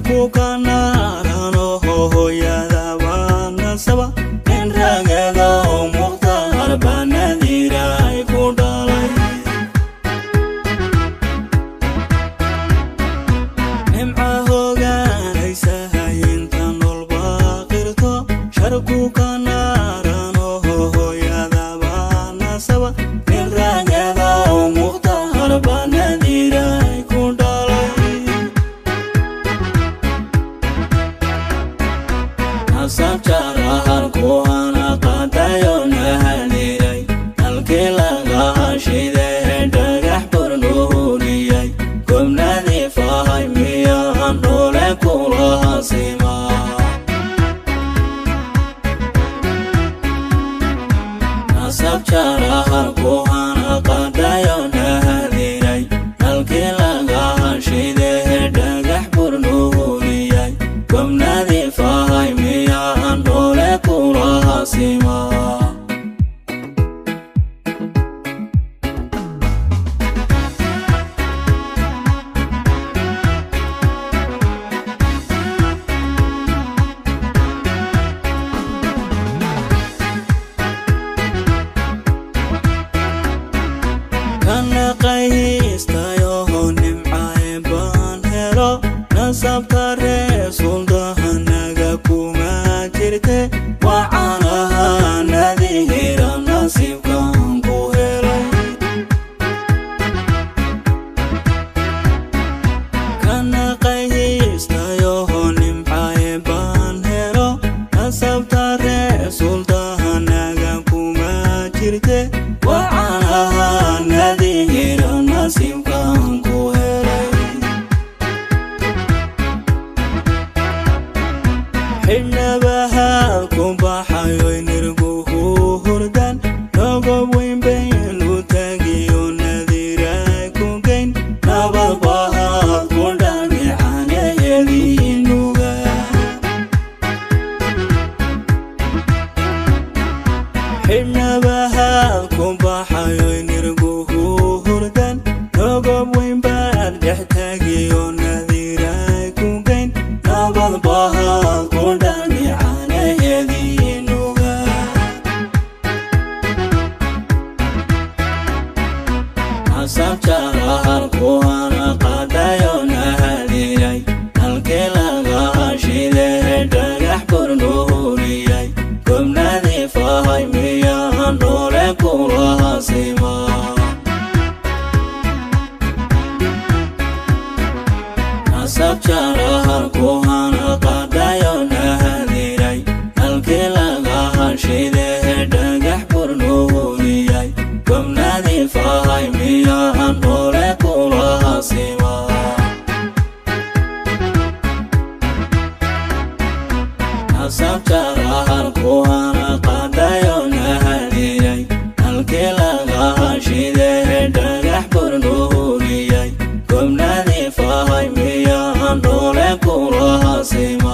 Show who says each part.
Speaker 1: sharku kanarano hooyada bana saba in ragada muqtar banadira ay ku dhalay nimca hooganaysa inta nool baaqirto sharku kanarano hooyada bana saba in ragada muqtar banadira ay ku dhalay asab jarahan ku ana qadayo nahadiray alkilaga shide dhagax burnuuriyay gumnadi fahay miya andole kula sima asab jarahan ku ana qadayo nahadiray alkilaga shide dhagax burnuuriyay gumnadi fahay miya andole kula sima kana qaystayo nimcae baan helo nasabta reesuldahanaga kuma jirte wacanaha nadihira nasiibkan ku helay kana qaystayo nimcae baan helo nasabta reesuldahanaga kuma jirte wacanaha nadihira nasiibkan ku helay xidhnabaha ku baxayo nirguhu hurdan nogob weyn bayn u tagiyo nadira ku geyn nabad bahaad ku dhanicanaheedii nuga xidhnabaha ku baxayo nirguhu hurdan nogob weyn baad dhex tagiyo nadira ku geyn nabad bahaad ku dhanicanaheedii nuga asab jarahan ku ana qadayo nahadiray alkilaga shide dhagax burnuuriyay gumnadi fahay miya andole kula sima asab jarahan ku ana qadayo nahadiray alkilaga shide dhagax burnuuriyay gumnadi fahay miya andole kula sima asab jarahan ku ana qadayo nahadiray alkilaga shide dhagax burnuuriyay gumnadi fahay miya andole kula sima